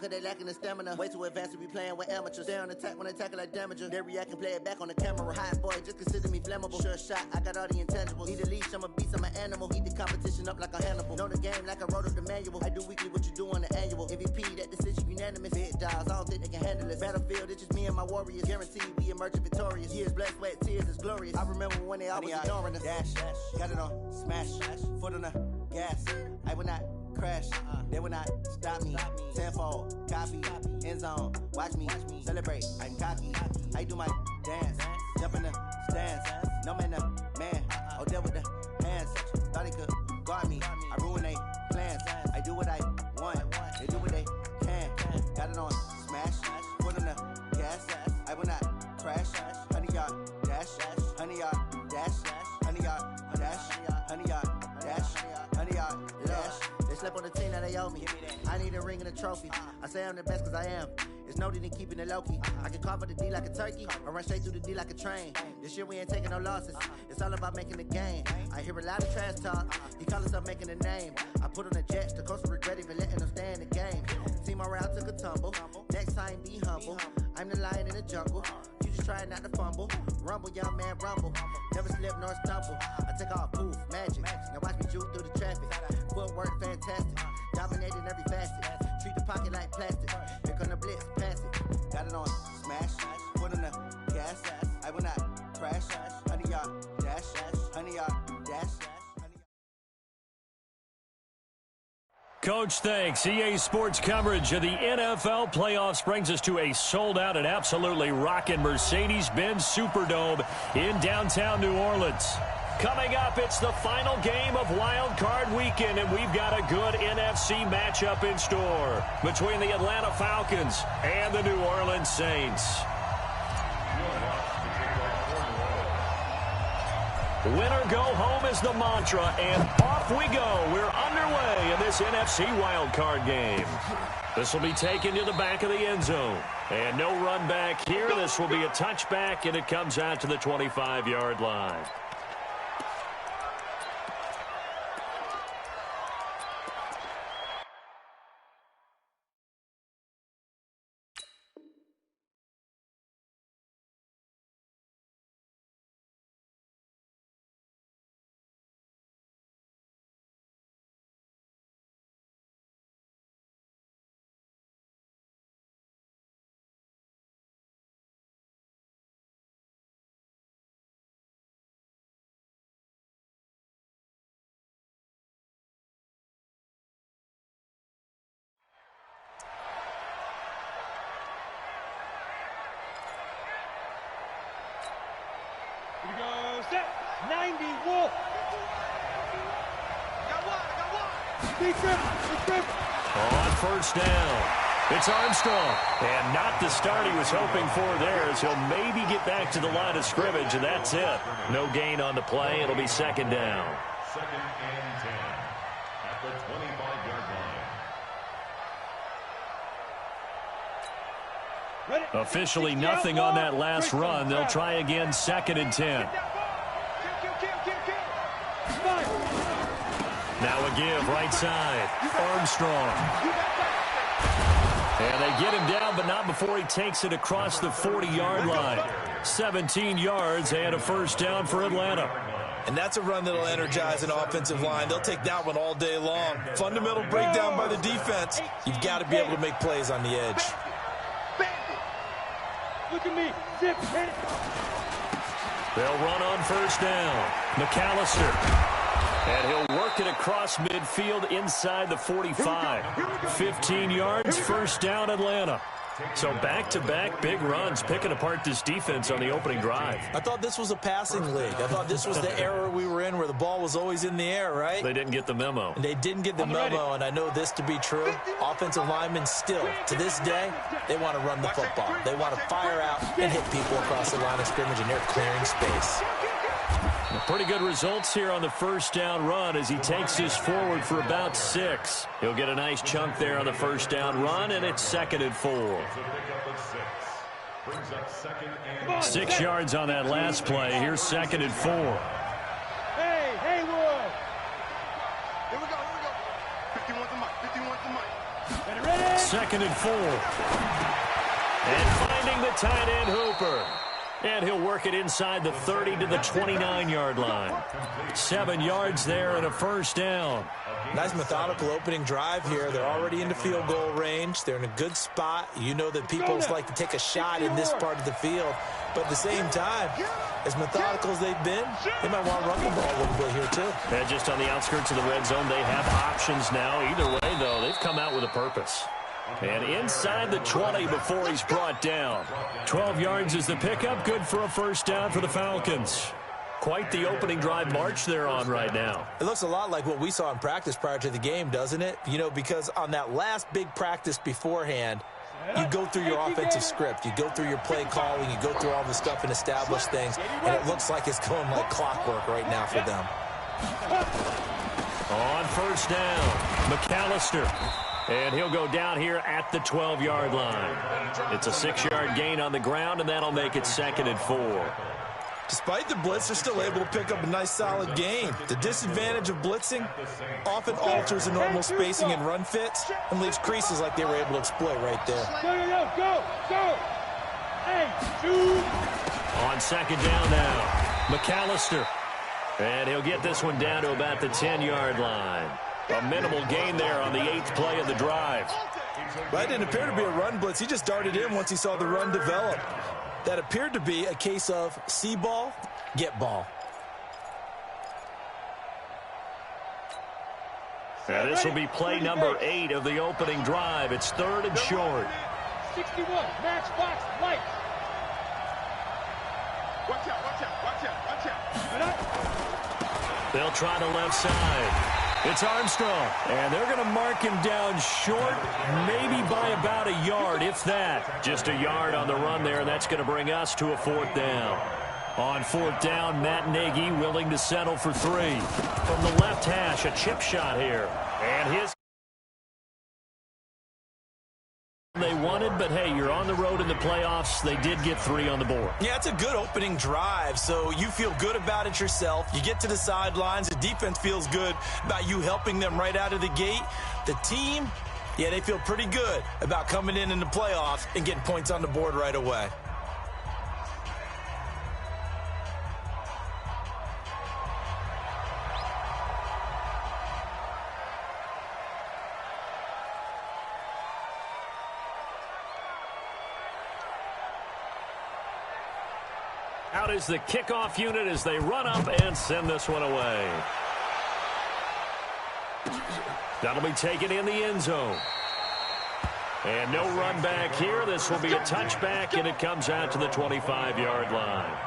cause they lacking the stamina. Way too advanced to be playing with amateurs. Stay on attack when they tackle like damager. They react and play it back on the camera. Hot boy, just consider me flammable. Sure shot, I got all the intangibles. Need a leash, I'm a beast, I'm an animal. Eat the competition up like a Hannibal. Know the game like I wrote up the manual. I do weekly what you do on the annual. MVP, that decision unanimous. Big dogs, I don't think they can handle it. Battlefield, it's just me and my warriors. Guaranteed we emerge victorious. Years, blood, sweat, tears, is glorious. I remember when they always ignoring us. Dash, got it on, smash, foot on the gas. I will not crash, they will not stop me. Tenfold, copy, end zone, watch me celebrate. I'm cocky, I do my dance, jump in the stands. No man, man, oh, there with the hands. Thought he could guard me, I ruin they plans. I do what I want, they do what they can. Got it on, smash, foot on the gas. I will not crash, 100-yard dash, 100-yard dash, 100-yard dash, 100-yard dash, 100-yard dash. They slept on the team that they owe me. I need a ring and a trophy. I say I'm the best cause I am. It's noted in keeping it low-key. I can carve up the D like a turkey or run straight through the D like a train. This year we ain't taking no losses. It's all about making the game. I hear a lot of trash talk. He call himself making a name. I put on the Jets. The coach will regret even letting them stay in the game. Team around took a tumble. Next time be humble. I'm the lion in the jungle. You just try not to fumble. Rumble, young man, rumble. Never slip nor stumble. I take off, poof, magic. Now watch me juke through the traffic. Footwork fantastic. Dominating every facet. Treat the pocket like plastic. Here come the blitz, pass it. Got it on, smash. Put on the gas. I will not crash. 100-yard dash. 100-yard dash. Coach, thanks. EA Sports coverage of the NFL playoffs brings us to a sold-out and absolutely rocking Mercedes-Benz Superdome in downtown New Orleans. Coming up, it's the final game of Wild Card Weekend, and we've got a good NFC matchup in store between the Atlanta Falcons and the New Orleans Saints. Winner go home is the mantra, and off we go. We're underway in this NFC wildcard game. This will be taken to the back of the end zone. And no run back here. This will be a touchback, and it comes out to the 25-yard line. Here we go, set, 91. Got one. Big trip. On first down, it's Armstrong. And not the start he was hoping for there, as he'll maybe get back to the line of scrimmage, and that's it. No gain on the play. It'll be second down. Second and 10 at the 25-yard line. Officially nothing on that last run. They'll try again, second and 10. Now a give, right side. Armstrong. And they get him down, but not before he takes it across the 40-yard line. 17 yards and a first down for Atlanta. And that's a run that'll energize an offensive line. They'll take that one all day long. Fundamental breakdown by the defense. You've got to be able to make plays on the edge. Look at me. Zip, hit it. They'll run on first down. McAllister. And he'll work it across midfield inside the 45. 15 yards, first down Atlanta. So back-to-back big runs, picking apart this defense on the opening drive. I thought this was a passing league. I thought this was the era we were in where the ball was always in the air, right? They didn't get the memo. And they didn't get the memo, and I know this to be true. Offensive linemen still, to this day, they want to run the football. They want to fire out and hit people across the line of scrimmage, and they're clearing space. Pretty good results here on the first down run as he takes this forward for about 6. He'll get a nice chunk there on the first down run, and it's second and 4. 6 yards on that last play. Here's second and 4. Hey, Haywood. Here we go. 51 to Mike. 2nd and 4. And finding the tight end Hooper. And he'll work it inside the 30 to the 29-yard line. 7 yards there and a first down. Nice methodical opening drive here. They're already into field goal range. They're in a good spot. You know that people like to take a shot in this part of the field. But at the same time, as methodical as they've been, they might want to run the ball a little bit here too. And just on the outskirts of the red zone, they have options now. Either way, though, they've come out with a purpose. And inside the 20 before he's brought down. 12 yards is the pickup. Good for a first down for the Falcons. Quite the opening drive march they're on right now. It looks a lot like what we saw in practice prior to the game, doesn't it? You know, because on that last big practice beforehand, you go through your offensive script. You go through your play calling. You go through all the stuff and establish things. And it looks like it's going like clockwork right now for them. On first down, McAllister. And he'll go down here at the 12-yard line. It's a 6-yard gain on the ground, and that'll make it 2nd and 4. Despite the blitz, they're still able to pick up a nice, solid gain. The disadvantage of blitzing often alters the normal spacing and run fits and leaves creases like they were able to exploit right there. Go! Hey, 2. On 2nd down now, McAllister. And he'll get this one down to about the 10-yard line. A minimal gain there on the 8th play of the drive. That didn't appear to be a run blitz. He just darted in once he saw the run develop. That appeared to be a case of see ball, get ball. Now this will be play number 8 of the opening drive. It's 3rd and short. 61, match box, light. Watch out. They'll try the left side. It's Armstrong, and they're going to mark him down short, maybe by about a yard, if that. Just a yard on the run there, and that's going to bring us to a 4th down. On 4th down, Matt Nagy willing to settle for 3. From the left hash, a chip shot here. And his they wanted, but hey, you're on the road in the playoffs. They did get 3 on the board. Yeah, it's a good opening drive, so you feel good about it yourself. You get to the sidelines. The defense feels good about you helping them right out of the gate. The team, yeah, they feel pretty good about coming in the playoffs and getting points on the board right away. Out is the kickoff unit as they run up and send this one away. That'll be taken in the end zone. And no run back here. This will be a touchback, and it comes out to the 25-yard line.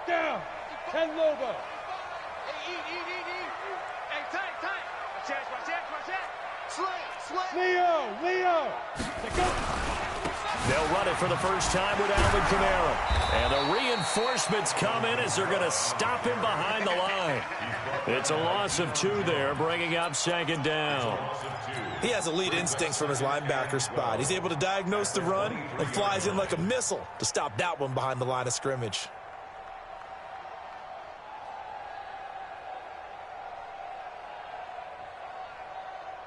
Down. 10 Lobo. Hey, eat. Hey, tight. Watch that. Leo. They'll run it for the first time with Alvin Kamara. And the reinforcements come in as they're going to stop him behind the line. It's a loss of 2 there, bringing up 2nd down. He has elite instincts from his linebacker spot. He's able to diagnose the run and flies in like a missile to stop that one behind the line of scrimmage.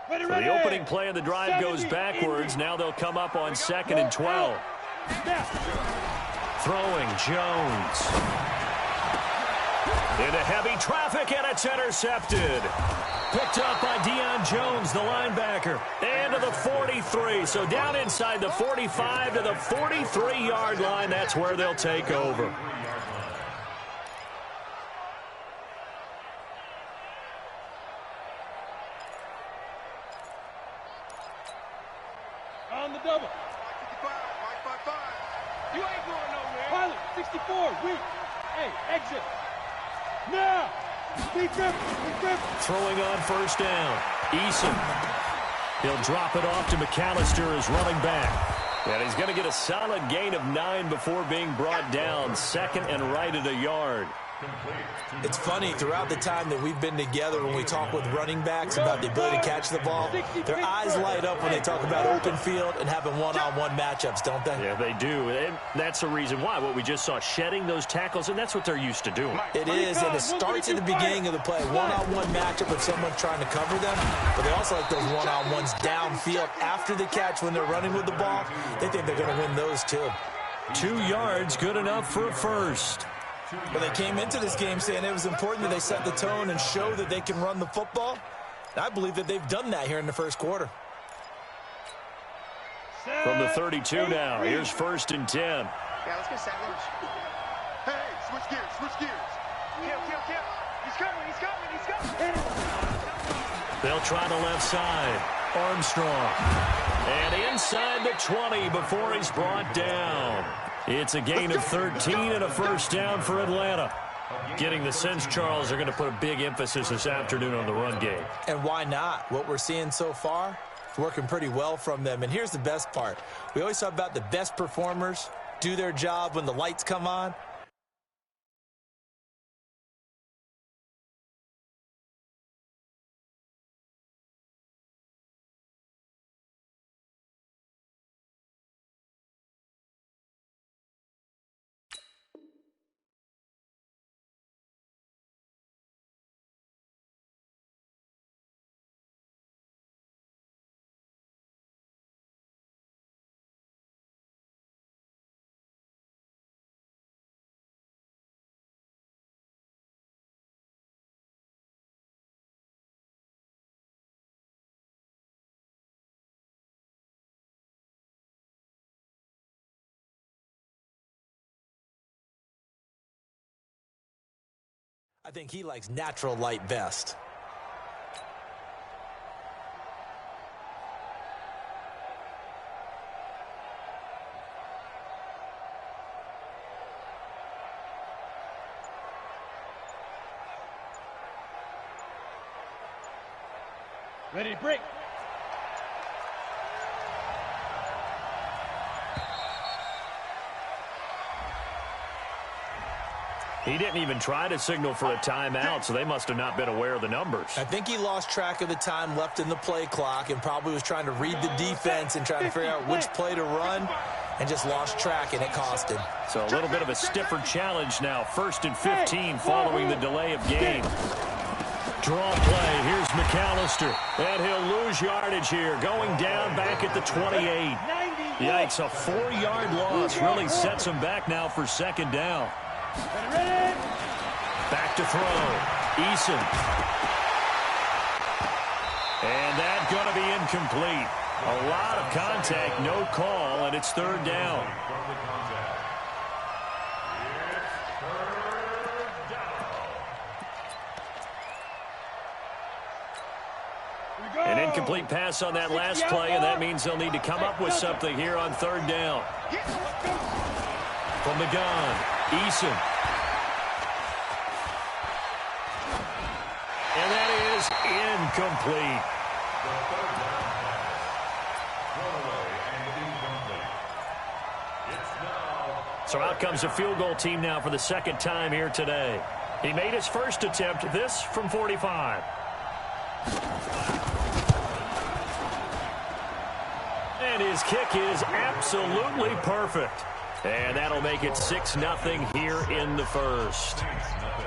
So the opening play of the drive goes backwards. Now they'll come up on 2nd and 12. Throwing Jones. Into heavy traffic, and it's intercepted. Picked up by Deion Jones, the linebacker. And to the 43. So down inside the 45 to the 43-yard line. That's where they'll take over. On the double. 5. You ain't going nowhere. Pilot, 64, weak. Hey, exit. Now. Be grip. Throwing on first down. Eason. He'll drop it off to McAllister as running back. And he's going to get a solid gain of 9 before being brought down. 2nd and right at a yard. It's funny, throughout the time that we've been together, when we talk with running backs about the ability to catch the ball, their eyes light up when they talk about open field and having one-on-one matchups, don't they? Yeah, they do. And that's the reason why. What we just saw, shedding those tackles, and that's what they're used to doing. It is, and it starts at the beginning of the play. One-on-one matchup if someone's trying to cover them, but they also like those one-on-ones downfield after the catch when they're running with the ball. They think they're going to win those, too. 2 yards, good enough for a first. Well, they came into this game saying it was important that they set the tone and show that they can run the football. And I believe that they've done that here in the first quarter. From the 32 now, here's 1st and 10. Yeah, let's get set. Hey, switch gears, switch gears. Kill. He's coming. They'll try the left side. Armstrong. And inside the 20 before he's brought down. It's a gain of 13 and a first down for Atlanta. Getting the sense, Charles, they're going to put a big emphasis this afternoon on the run game. And why not? What we're seeing so far is working pretty well from them. And here's the best part. We always talk about the best performers do their job when the lights come on. I think he likes natural light best. Ready to break. He didn't even try to signal for a timeout, so they must have not been aware of the numbers. I think he lost track of the time left in the play clock and probably was trying to read the defense and trying to figure out which play to run and just lost track, and it cost him. So a little bit of a stiffer challenge now. 1st and 15 following the delay of game. Draw play. Here's McAllister. And he'll lose yardage here. Going down back at the 28. Yikes, a 4-yard loss really sets him back now for 2nd down. Back to throw. Eason. And that's going to be incomplete. A lot of contact, no call, and it's 3rd down. An incomplete pass on that last play, and that means they'll need to come up with something here on 3rd down. From the gun, Eason. And that is incomplete. So out comes a field goal team now for the 2nd time here today. He made his first attempt, this from 45. And his kick is absolutely perfect. And that'll make it 6-0 here in the first.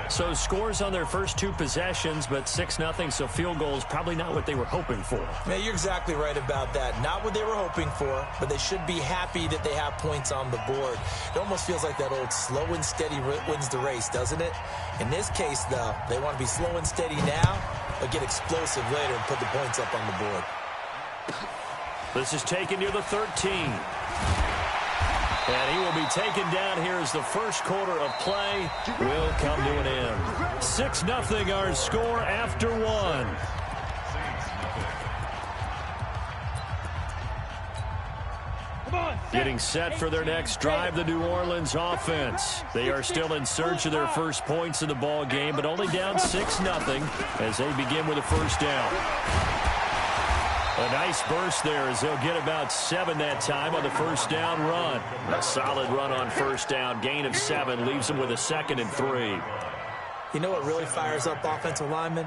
So scores on their first 2 possessions, but 6-0, so field goal is probably not what they were hoping for. Man, you're exactly right about that. Not what they were hoping for, but they should be happy that they have points on the board. It almost feels like that old slow and steady wins the race, doesn't it? In this case, though, they want to be slow and steady now, but get explosive later and put the points up on the board. This is taken near the 13. And he will be taken down here as the first quarter of play will come to an end. 6-0 our score after 1. Getting set for their next drive, the New Orleans offense. They are still in search of their first points in the ball game, but only down 6-0 as they begin with a first down. A nice burst there as they'll get about 7 that time on the first down run. A solid run on first down. Gain of 7 leaves them with a 2nd and 3. You know what really fires up offensive linemen?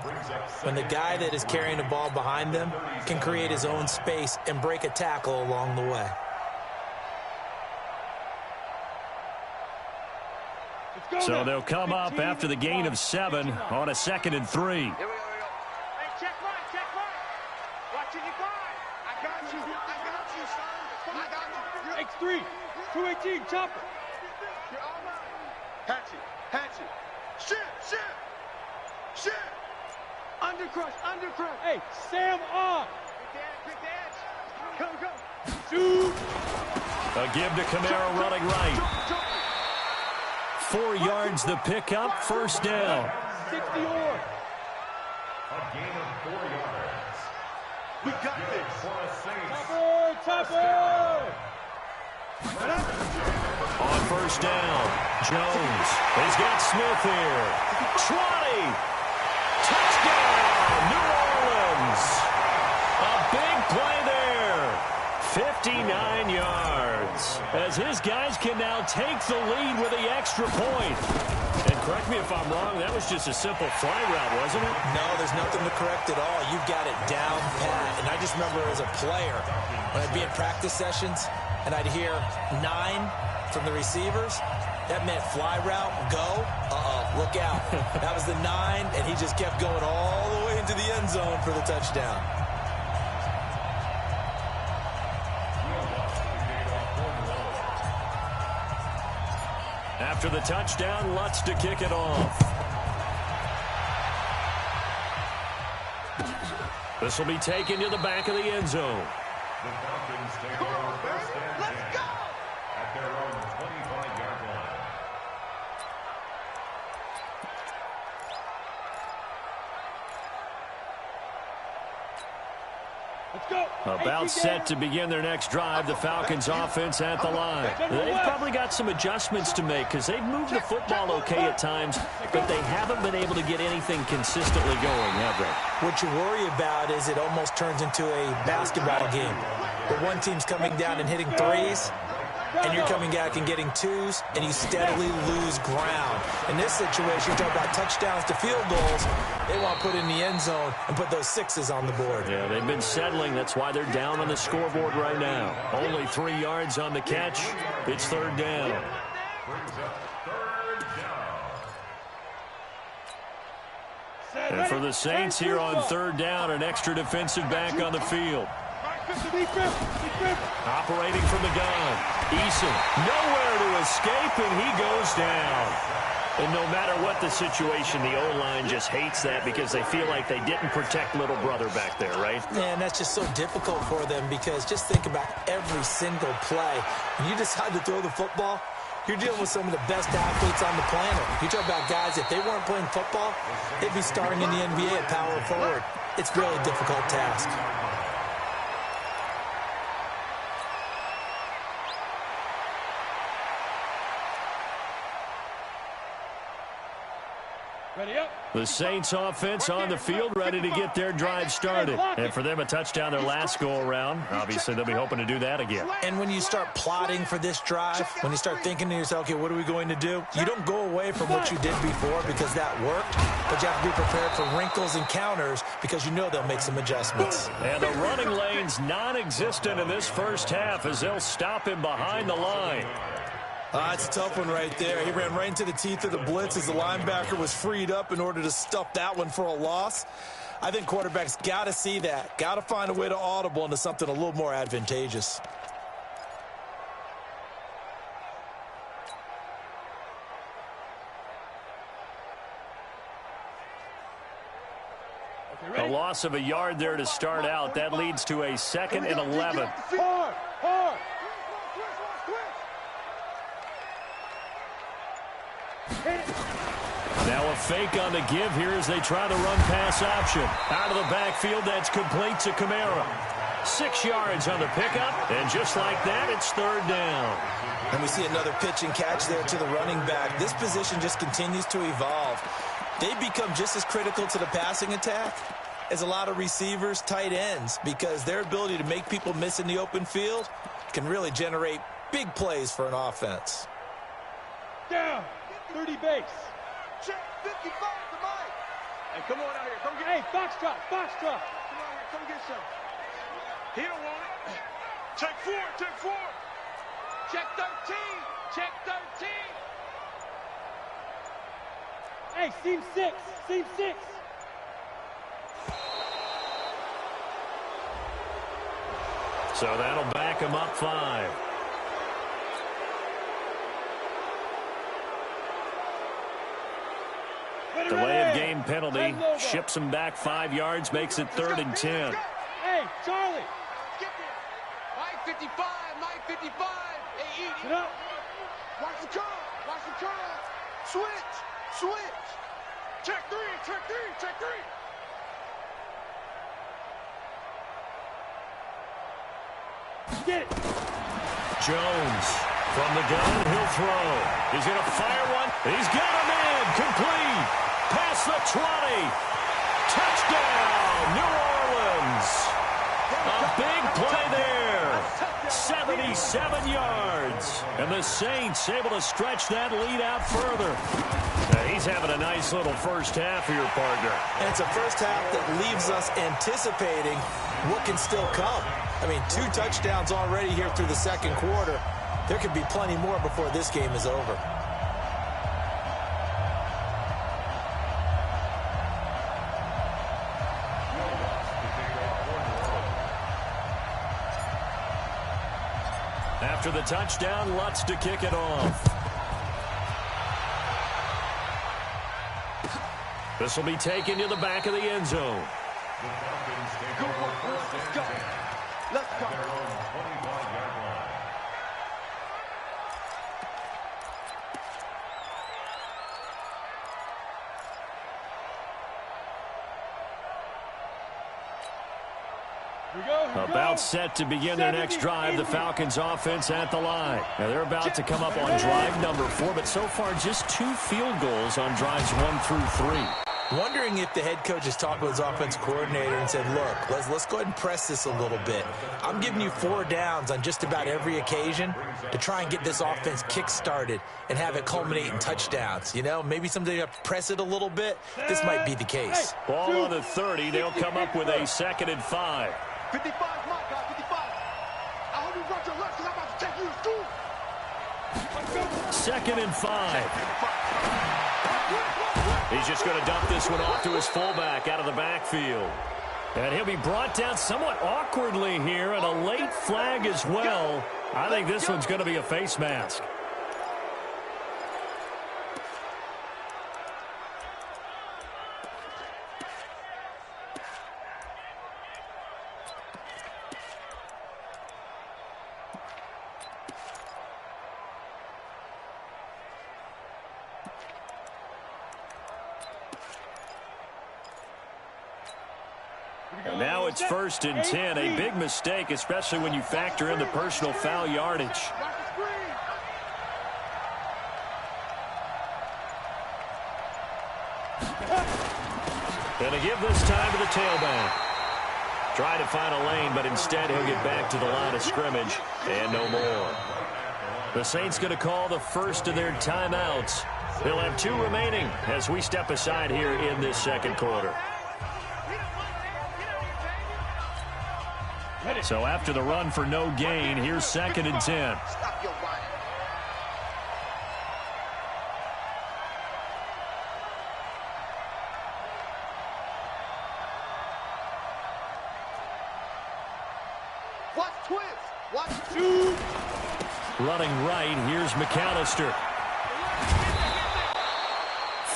When the guy that is carrying the ball behind them can create his own space and break a tackle along the way. So they'll come up after the gain of 7 on a 2nd and 3. Here we go. Hey, check right, check right. Watching you guard. I got you, son. I got you. X3, 218, chopper. You're all right. Hatch it. Shit. Undercrush. Hey, Sam on. Big dash. Go. Shoot. A give to Kamara running right. 4 yards the pickup, first down. 60 or. A gain of 4 yards. We got this. For a Saints. Topper. On first down, Jones. He's got Smith here. 20. Touchdown, New Orleans. A big play there. 59 yards. As his guys can now take the lead with the extra point. And correct me if I'm wrong, that was just a simple fly route, wasn't it? No, there's nothing to correct at all. You've got it down pat. And I just remember as a player, when I'd be in practice sessions, and I'd hear 9 from the receivers, that meant fly route, go, look out. That was the 9, and he just kept going all the way into the end zone for the touchdown. After the touchdown, Lutz to kick it off. This will be taken to the back of the end zone. The Falcons take over first and 10 at their own 25-yard line. Let's go. About set to begin their next drive, the Falcons offense at the line. They've probably got some adjustments to make because they've moved the football okay at times, but they haven't been able to get anything consistently going, have they? What you worry about is it almost turns into a basketball game where one team's coming down and hitting threes, and you're coming back and getting twos, and you steadily lose ground. In this situation, you're talking about touchdowns to field goals. They want to put in the end zone and put those 6s on the board. Yeah, they've been settling. That's why they're down on the scoreboard right now. Only 3 yards on the catch. It's third down. Brings up third down. And for the Saints here on third down, an extra defensive back on the field. Operating from the gun. Eason nowhere to escape, and he goes down. And no matter what the situation, the O-line just hates that because they feel like they didn't protect little brother back there, right? Man, that's just so difficult for them because just think about every single play. When you decide to throw the football, you're dealing with some of the best athletes on the planet. You talk about guys, if they weren't playing football, they'd be starting in the NBA at power forward. It's a really difficult task. Ready up. The Saints offense on the field, ready to get their drive started. And for them, a touchdown their last go-around. Obviously, they'll be hoping to do that again. And when you start plotting for this drive, when you start thinking to yourself, okay, what are we going to do? You don't go away from what you did before because that worked, but you have to be prepared for wrinkles and counters because you know they'll make some adjustments. And the running lane's non-existent in this first half as they'll stop him behind the line. It's a tough one right there. He ran right into the teeth of the blitz as the linebacker was freed up in order to stuff that one for a loss. I think quarterbacks got to see that, got to find a way to audible into something a little more advantageous. A loss of a yard there to start out. That leads to a 2nd and 11. Hard. Now a fake on the give here as they try the run-pass option. Out of the backfield, that's complete to Kamara. 6 yards on the pickup, and just like that, it's third down. And we see another pitch and catch there to the running back. This position just continues to evolve. They become just as critical to the passing attack as a lot of receivers, tight ends, because their ability to make people miss in the open field can really generate big plays for an offense. Down. 30 base. 55 to Mike. Hey, come on out here. Come get. Hey, foxtrot, foxtrot. Come on here. Come get some. He don't want it. Check 4. Check 4. Check 13. Check 13. Hey, seam 6. Seam 6. So that'll back him up 5. Delay of game penalty ships him back 5 yards, makes it 3rd and 10. Hey, Charlie. Get there. Mike 55. Mike 55. Hey, eat. Get up. Watch the curl. Watch the curl. Switch. Switch. Check 3. Check 3. Check 3. Get it. Jones from the gun, he'll throw. He's going to fire one. He's got him in. Complete. Past the 20. Touchdown, New Orleans. A big play there. 77 yards. And the Saints able to stretch that lead out further. Now, he's having a nice little first half for your partner. And it's a first half that leaves us anticipating what can still come. I mean, 2 touchdowns already here through the second quarter. There could be plenty more before this game is over. After the touchdown, Lutz to kick it off. This will be taken to the back of the end zone. Let's go. Let's go. About set to begin their next drive, the Falcons offense at the line. Now they're about to come up on drive number 4, but so far just 2 field goals on drives 1 through 3. Wondering if the head coach has talked with his offense coordinator and said, look, let's go ahead and press this a little bit. I'm giving you 4 downs on just about every occasion to try and get this offense kick-started and have it culminate in touchdowns. You know, maybe someday you have to press it a little bit. This might be the case. Ball on the 30. They'll come up with a 2nd and 5. 55 is my guy, 55. I hope you brought your lunch because I'm about to take you to school. 2nd and 5. He's just going to dump this one off to his fullback out of the backfield. And he'll be brought down somewhat awkwardly here, and a late flag as well. I think this one's going to be a face mask. Now it's 1st and 10. A big mistake, especially when you factor in the personal foul yardage. Going to give this time to the tailback. Try to find a lane, but instead he'll get back to the line of scrimmage and no more. The Saints going to call the first of their timeouts. They'll have 2 remaining as we step aside here in this second quarter. So after the run for no gain, here's 2nd and 10. Watch twist. Watch 2. Running right, here's McAllister.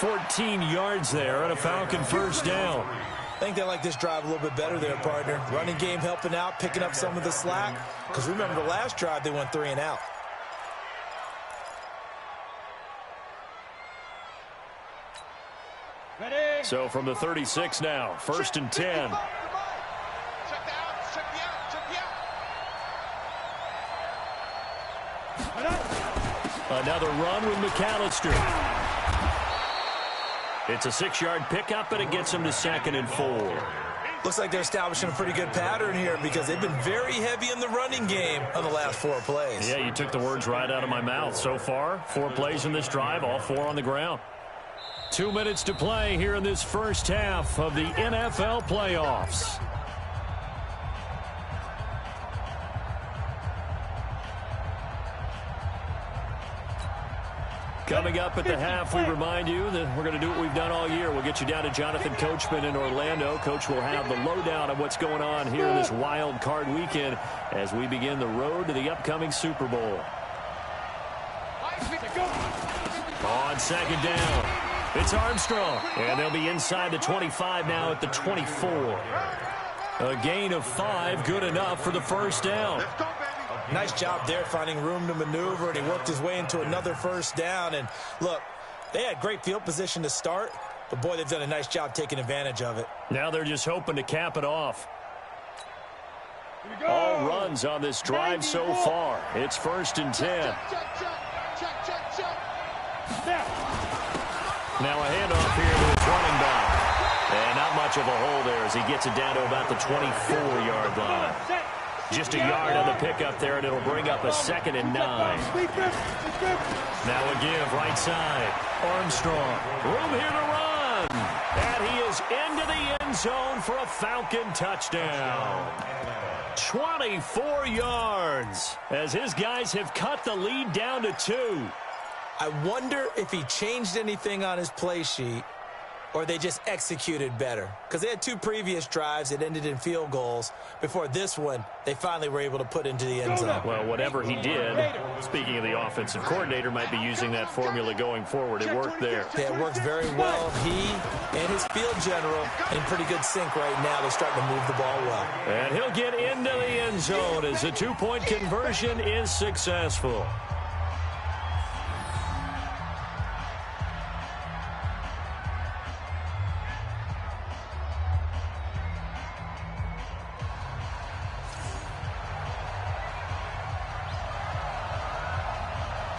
14 yards there and a Falcon first down. I think they like this drive a little bit better there, partner. Running game helping out, picking up some of the slack. Because remember, the last drive, they went 3 and out. Ready. So from the 36 now, 1st and 10. Check the out. Check the out. Check the out. Another run with McAllister. It's a 6-yard pickup, and it gets him to 2nd and 4. Looks like they're establishing a pretty good pattern here because they've been very heavy in the running game on the last 4 plays. Yeah, you took the words right out of my mouth. So far, 4 plays in this drive, all 4 on the ground. 2 minutes to play here in this first half of the NFL playoffs. Coming up at the half, we remind you that we're going to do what we've done all year. We'll get you down to Jonathan Coachman in Orlando. Coach will have the lowdown of what's going on here this wild card weekend as we begin the road to the upcoming Super Bowl. On second down, it's Armstrong. And they'll be inside the 25 now at the 24. A gain of 5, good enough for the first down. Nice job there finding room to maneuver, and he worked his way into another first down. And look, they had great field position to start, but boy, they've done a nice job taking advantage of it. Now they're just hoping to cap it off. All runs on this drive so far. It's 1st and 10. Now a handoff here to his running back. And not much of a hole there as he gets it down to about the 24-yard line. Just a yard on the pickup there, and it'll bring up a 2nd and 9. Now a give right side. Armstrong. Room here to run. And he is into the end zone for a Falcon touchdown. 24 yards as his guys have cut the lead down to 2. I wonder if he changed anything on his play sheet or they just executed better. Because they had 2 previous drives that ended in field goals. Before this one, they finally were able to put into the end zone. Well, whatever he did, speaking of the offensive coordinator, might be using that formula going forward. It worked there. Yeah, it worked very well. He and his field general in pretty good sync right now. They're starting to move the ball well. And he'll get into the end zone as the 2-point conversion is successful.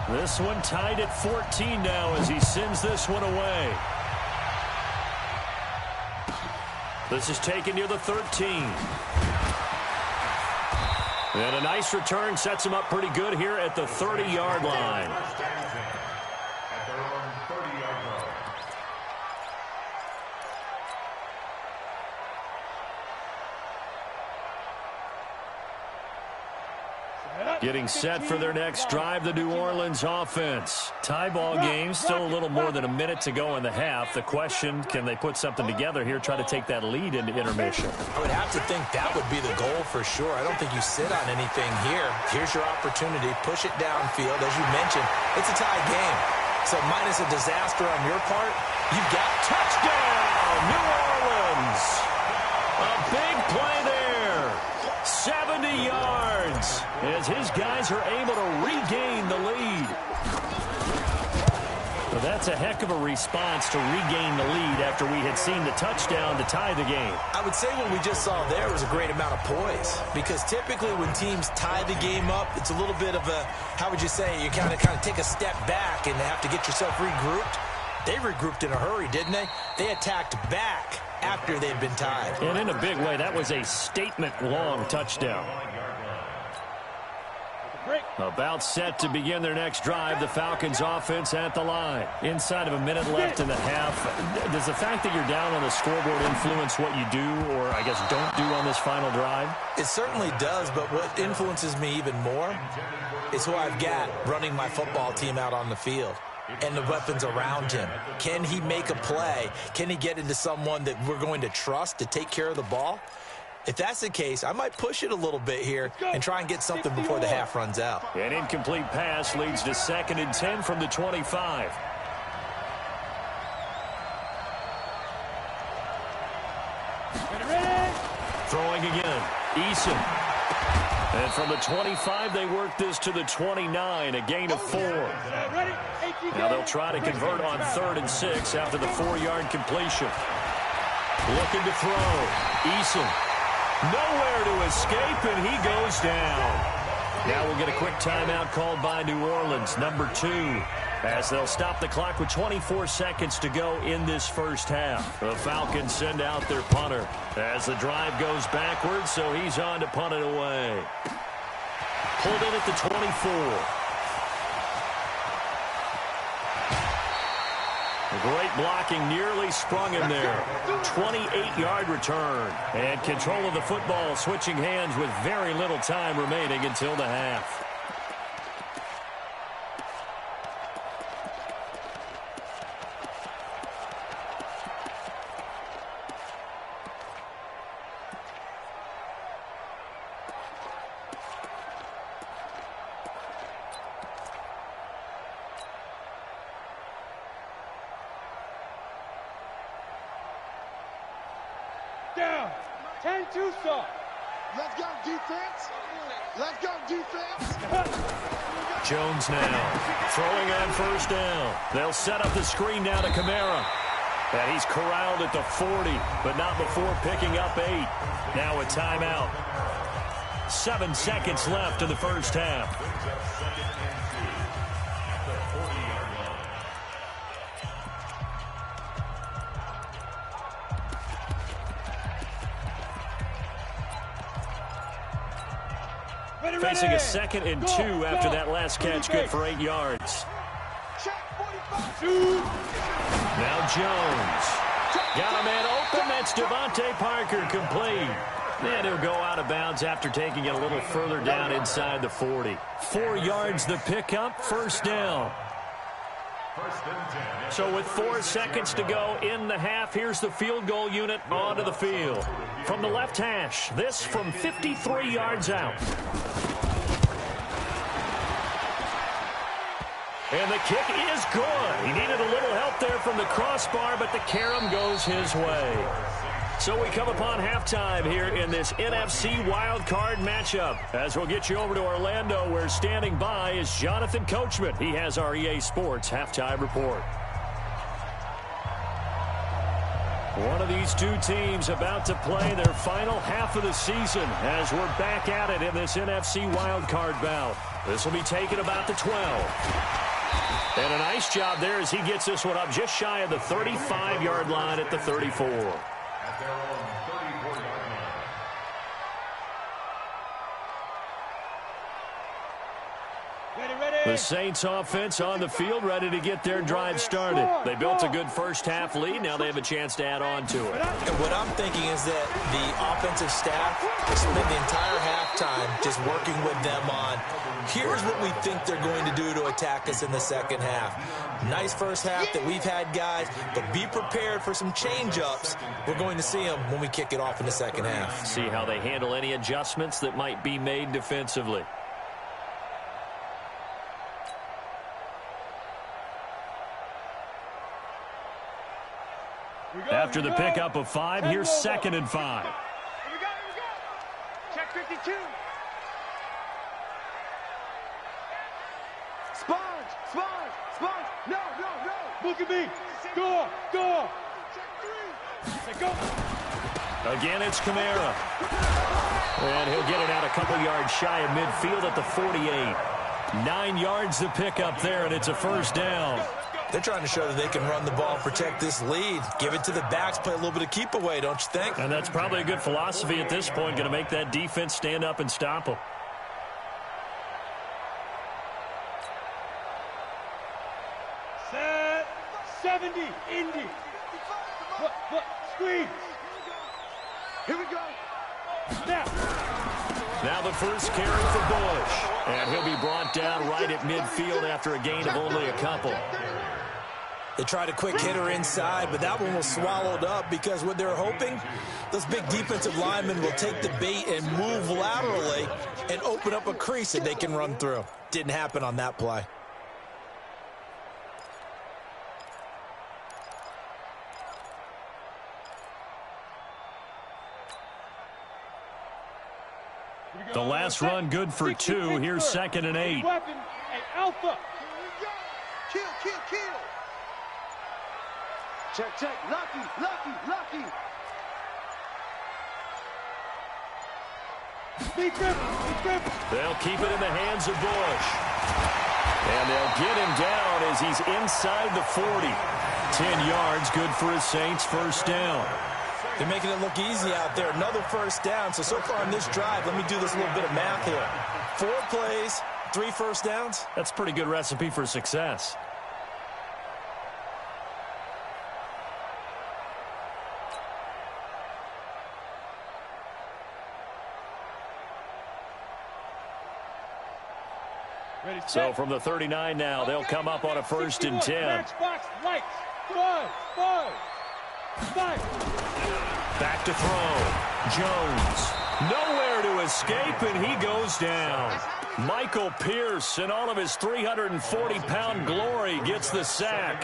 This one tied at 14 now as he sends this one away. This is taken near the 13. And a nice return sets him up pretty good here at the 30-yard line. Getting set for their next drive, the New Orleans offense. Tie ball game, still a little more than a minute to go in the half. The question, can they put something together here, try to take that lead into intermission? I would have to think that would be the goal for sure. I don't think you sit on anything here. Here's your opportunity. Push it downfield. As you mentioned, it's a tie game. So minus a disaster on your part, you've got touchdown, New Orleans. A big play there. 70 yards as his guys are able to regain the lead. Well, that's a heck of a response to regain the lead after we had seen the touchdown to tie the game. I would say what we just saw there was a great amount of poise, because typically when teams tie the game up, it's a little bit of a, how would you say, you kind of take a step back and have to get yourself regrouped. They regrouped in a hurry, didn't they? They attacked back after they'd been tied. And in a big way, that was a statement-long touchdown. About set to begin their next drive, the Falcons offense at the line. Inside of a minute left in the half. Does the fact that you're down on the scoreboard influence what you do, or I guess don't do on this final drive? It certainly does, but what influences me even more is who I've got running my football team out on the field and the weapons around him. Can he make a play? Can he get into someone that we're going to trust to take care of the ball? If that's the case, I might push it a little bit here and try and get something before the half runs out. An incomplete pass leads to 2nd and 10 from the 25. Throwing again. Eason. And from the 25, they work this to the 29, a gain of 4. Now they'll try to convert on 3rd and 6 after the 4-yard completion. Looking to throw. Eason. Nowhere to escape, and he goes down. Now we'll get a quick timeout called by New Orleans, number 2, as they'll stop the clock with 24 seconds to go in this first half. The Falcons send out their punter as the drive goes backwards, so he's on to punt it away. Pulled in at the 24. Great blocking, nearly sprung him there. 28-yard return. And control of the football, switching hands with very little time remaining until the half. Down. 10-2 soft. Let's go, defense. Let's go, defense. Jones now throwing on first down. They'll set up the screen now to Kamara. And he's corralled at the 40, but not before picking up 8. Now a timeout. 7 seconds left in the first half. Facing a 2nd and 2 after that last catch, good for 8 yards. Now Jones. Got a man open. That's Devontae Parker complete. And he'll go out of bounds after taking it a little further down inside the 40. 4 yards the pickup, first down. So with 4 seconds to go in the half, here's the field goal unit onto the field. From the left hash, this from 53 yards out. And the kick is good. He needed a little help there from the crossbar, but the carom goes his way. So we come upon halftime here in this NFC wildcard matchup. As we'll get you over to Orlando, where standing by is Jonathan Coachman. He has our EA Sports halftime report. One of these two teams about to play their final half of the season as we're back at it in this NFC wildcard bout. This will be taken about the 12. And a nice job there as he gets this one up just shy of the 35-yard line at the 34. At their own 34-yard line. The Saints offense on the field, ready to get their drive started. They built a good first half lead. Now they have a chance to add on to it. And what I'm thinking is that the offensive staff spent the entire halftime just working with them on, here's what we think they're going to do to attack us in the second half. Nice first half that we've had, guys, but be prepared for some change-ups. We're going to see them when we kick it off in the second half. See how they handle any adjustments that might be made defensively. After the pickup of 5, here's 2nd and 5. Here we go. Check 52. Sponge. No. Look at me. Go. Check 3. Go. Again, it's Kamara. And he'll get it out a couple yards shy of midfield at the 48. 9 yards to pick up there, and it's a first down. They're trying to show that they can run the ball, protect this lead, give it to the backs, play a little bit of keep away, don't you think? And that's probably a good philosophy at this point, going to make that defense stand up and stop them. Set. 70. Indy. Look. Squeeze. Here we go. Snap. Now the first carry for Bush. And he'll be brought down right at midfield after a gain of only a couple. They tried a quick hitter inside, but that one was swallowed up because what they're hoping, those big defensive linemen will take the bait and move laterally and open up a crease that they can run through. Didn't happen on that play. The last run good for 2. Here's 2nd and 8. Weapon and alpha. Kill. Check. Lucky. Be grip. They'll keep it in the hands of Bush. And they'll get him down as he's inside the 40. 10 yards, good for his Saints, first down. They're making it look easy out there. Another first down. So far on this drive, let me do this little bit of math here. 4 plays, 3 first downs. That's a pretty good recipe for success. So from the 39 now, they'll come up on a 1st and 10. Back to throw. Jones. Nowhere to escape, and he goes down. Michael Pierce, in all of his 340-pound glory, gets the sack.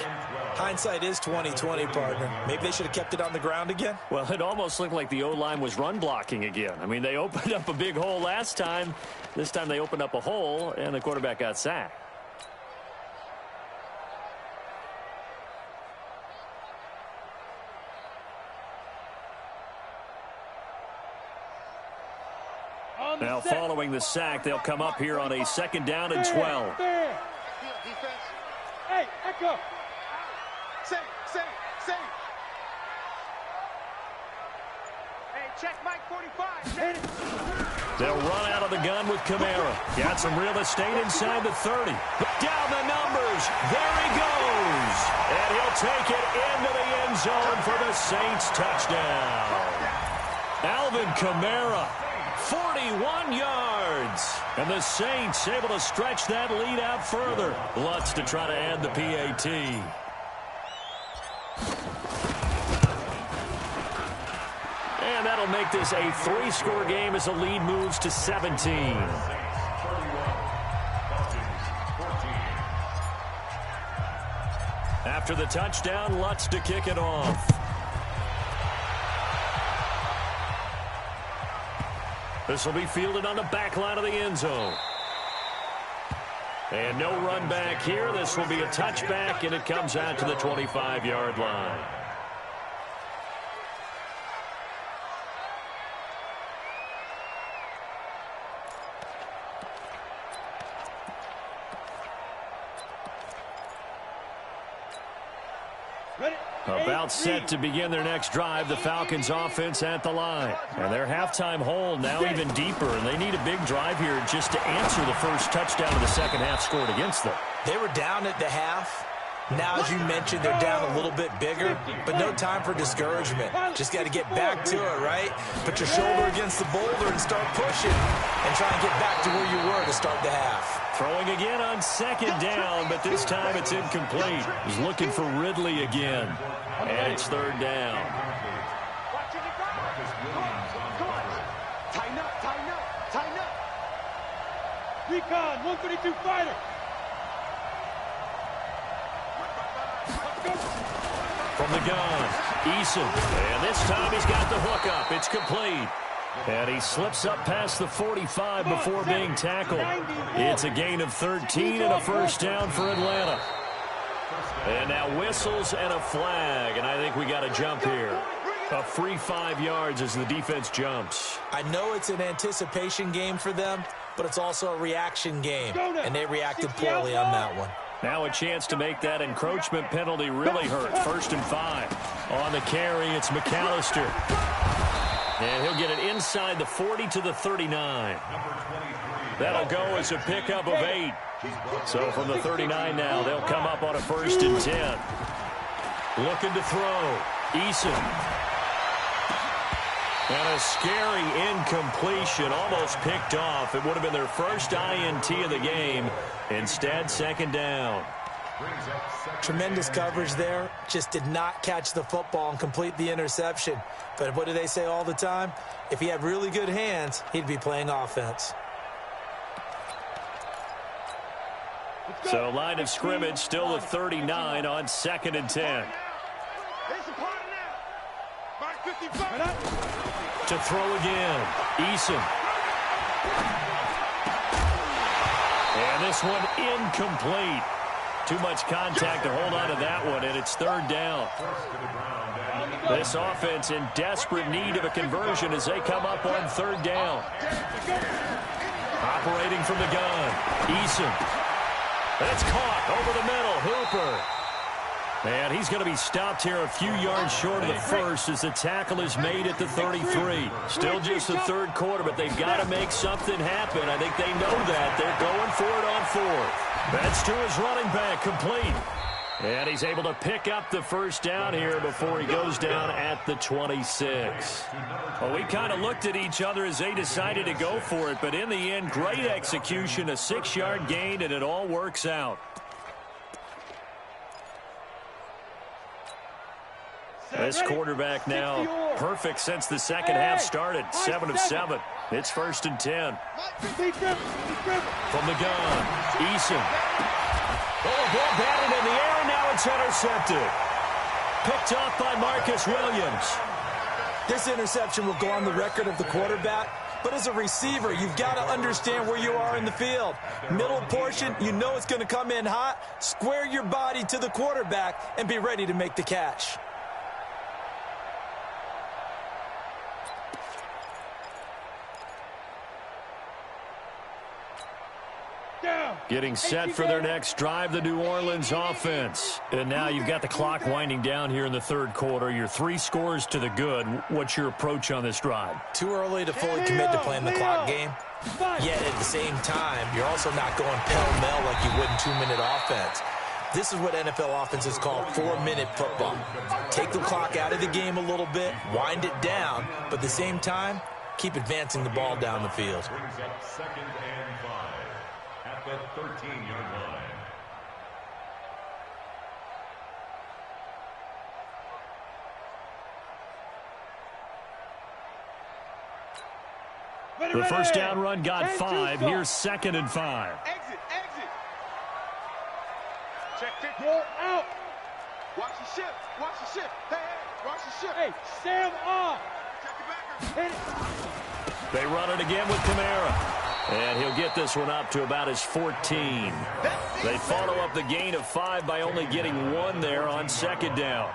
Hindsight is 20/20, partner. Maybe they should have kept it on the ground again. Well, it almost looked like the O-line was run blocking again. I mean, they opened up a big hole last time. This time they opened up a hole, and the quarterback got sacked. Now, following the sack, they'll come up here on a 2nd down and 12. Hey, echo. Say. Hey, check Mike 45. They'll run out of the gun with Kamara. Got some real estate inside the 30. Down the numbers. There he goes. And he'll take it into the end zone for the Saints touchdown. Alvin Kamara, 41 yards. And the Saints able to stretch that lead out further. Lutz to try to add the PAT. And that'll make this a 3-score game as the lead moves to 17. After the touchdown, Lutz to kick it off. This will be fielded on the back line of the end zone. And no run back here. This will be a touchback, and it comes out to the 25-yard line. About set to begin their next drive, the Falcons offense at the line. And their halftime hole now even deeper, and they need a big drive here just to answer the first touchdown of the second half scored against them. They were down at the half. Now, as you mentioned, they're down a little bit bigger, but no time for discouragement. Just got to get back to it, right? Put your shoulder against the boulder and start pushing and try and get back to where you were to start the half. Throwing again on 2nd down, but this time it's incomplete. He's looking for Ridley again, and it's 3rd down. Tighten up. Recon, 132 fighter. From the gun, Eason, and this time he's got the hook up. It's complete. And he slips up past the 45 before being tackled. It's a gain of 13 and a 1st down for Atlanta. And now whistles and a flag, and I think we got a jump here. A free 5 yards as the defense jumps. I know it's an anticipation game for them, but it's also a reaction game, and they reacted poorly on that one. Now a chance to make that encroachment penalty really hurt. 1st and 5. On the carry, it's McAllister. And he'll get it inside the 40 to the 39. That'll go as a pickup of 8. So from the 39 now, they'll come up on a 1st and 10. Looking to throw. Eason. And a scary incompletion, almost picked off. It would have been their first INT of the game. Instead, 2nd down. Tremendous coverage there. Just did not catch the football and complete the interception. But what do they say all the time? If he had really good hands, he'd be playing offense. So line of scrimmage still the 39 on 2nd and 10. To throw again. Eason. And this one incomplete. Too much contact to hold on to that one, and it's 3rd down. This offense in desperate need of a conversion as they come up on 3rd down. Operating from the gun. Eason. That's caught over the middle. Hooper. And he's going to be stopped here a few yards short of the first as the tackle is made at the 33. Still just the 3rd quarter, but they've got to make something happen. I think they know that. They're going for it on 4th. That's to his running back, complete. And he's able to pick up the first down here before he goes down at the 26. Well, we kind of looked at each other as they decided to go for it, but in the end, great execution, a 6-yard gain, and it all works out. This quarterback now perfect since the second half started. 7 of 7. It's 1st and 10. From the gun, Eason. Oh, ball batted in the air, and now it's intercepted. Picked off by Marcus Williams. This interception will go on the record of the quarterback, but as a receiver, you've got to understand where you are in the field. Middle portion, you know it's going to come in hot. Square your body to the quarterback and be ready to make the catch. Getting set for their next drive, the New Orleans offense. And now you've got the clock winding down here in the third quarter. You're 3 scores to the good. What's your approach on this drive? Too early to fully commit to playing the clock game. Yet at the same time, you're also not going pell-mell like you would in 2-minute offense. This is what NFL offenses call 4-minute football. Take the clock out of the game a little bit, wind it down, but at the same time, keep advancing the ball down the field. Brings up 2nd and 5 at the 13-yard line. The first down run got 5. Here's 2nd and 5. Exit, exit. Check it. Go out. Watch the shift. Watch the shift. Hey, hey, watch the shift. Hey, Sam off. Check it back. Hit it. They run it again with Kamara. And he'll get this one up to about his 14. They follow up the gain of 5 by only getting 1 there on 2nd down.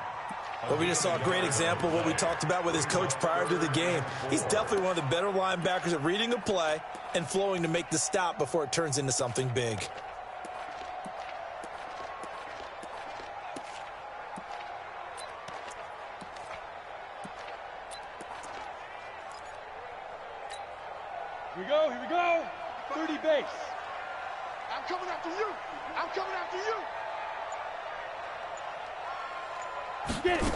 Well, we just saw a great example of what we talked about with his coach prior to the game. He's definitely one of the better linebackers at reading a play and flowing to make the stop before it turns into something big. Here we go. 30 base. I'm coming after you. I'm coming after you. Get it.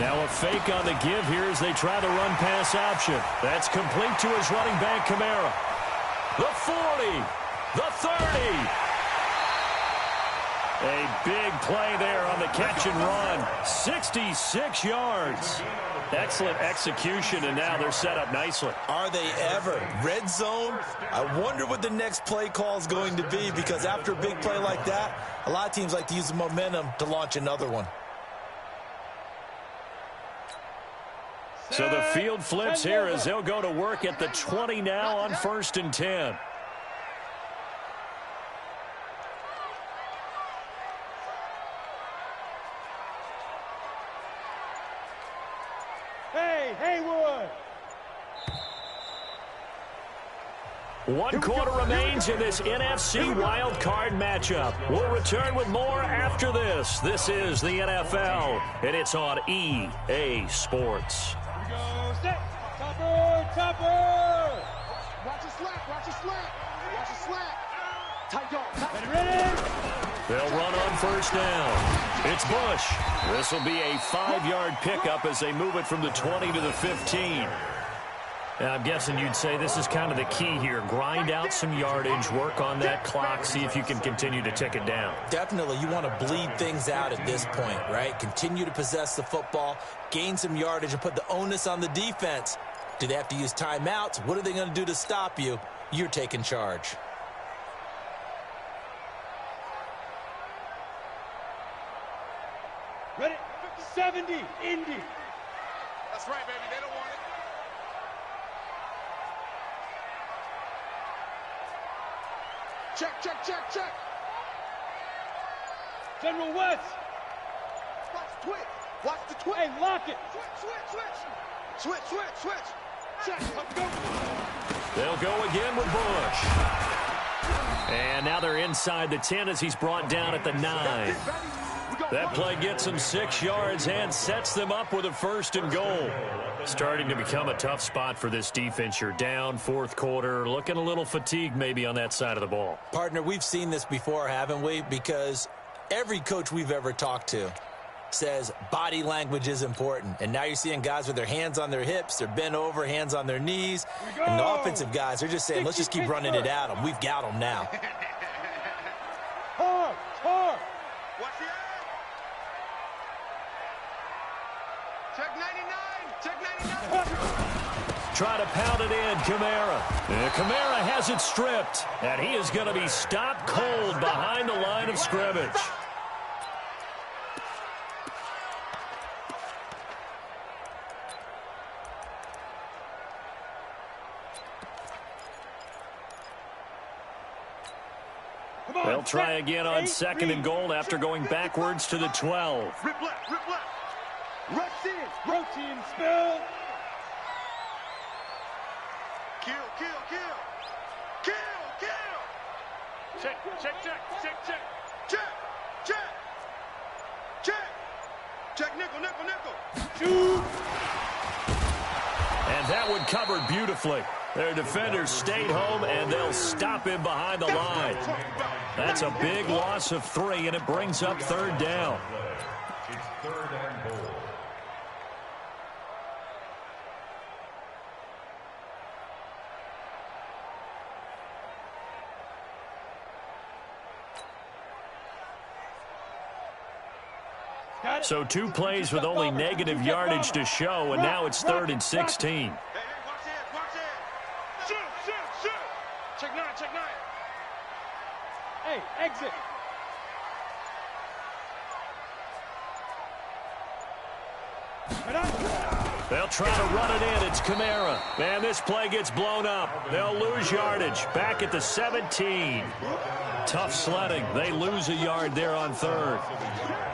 Now a fake on the give here as they try the run-pass option. That's complete to his running back, Kamara. The 40, the 30. A big play there on the catch and run. 66 yards. Excellent execution, and now they're set up nicely. Are they ever? Red zone? I wonder what the next play call is going to be, because after a big play like that, a lot of teams like to use the momentum to launch another one. So the field flips here as they'll go to work at the 20 now on 1st and 10. Hey, Haywood. 1 quarter remains in this NFC wild card matchup. We'll return with more after this. This is the NFL, and it's on EA Sports. Go set. Topper. Watch the slap. Watch the slap. Watch the slap. Tight dog. Ready. They'll run on 1st down. It's Bush. This will be a 5-yard pickup as they move it from the 20 to the 15. Now, I'm guessing you'd say this is kind of the key here. Grind out some yardage, work on that clock, see if you can continue to tick it down. Definitely, you want to bleed things out at this point, right? Continue to possess the football, gain some yardage, and put the onus on the defense. Do they have to use timeouts? What are they going to do to stop you? You're taking charge. Ready. 70. Indy. That's right, baby. They don't want it. Check. General West. Watch the twitch. Watch the twitch. Hey, lock it. Switch. Check. Let's go. They'll go again with Bush. And now they're inside the 10 as he's brought down at the 9. That play gets him 6 yards and sets them up with a 1st and goal. Starting to become a tough spot for this defense. You're down 4th quarter, looking a little fatigued maybe on that side of the ball. Partner, we've seen this before, haven't we? Because Every coach we've ever talked to says body language is important. And now you're seeing guys with their hands on their hips, they're bent over, hands on their knees. And the offensive guys are just saying, let's just keep running it at them. We've got them now. Hard, hard. What's the check 99, check 99. Try to pound it in, Kamara. Kamara has it stripped, and he is going to be stopped cold behind the line of scrimmage. They'll try again on 2nd and goal after going backwards to the 12. Rip left, rip left. Rush in, routine spell. Kill, kill, kill. Kill, kill. Check, check, check, check, check. Check, check. Check. Check, nickel, nickel, nickel. Shoot. And that one covered beautifully. Their defenders stayed home, and they'll stop him behind the line. That's a big loss of 3, and it brings up 3rd down. It's 3rd and goal. So 2 plays with only negative yardage to show, and now it's 3rd and 16. Hey, watch this, watch this. Shoot, shoot, shoot. Check 9, check 9. Hey, exit. They'll try to run it in. It's Kamara. And this play gets blown up. They'll lose yardage. Back at the 17. Tough sledding. They lose a yard there on 3rd.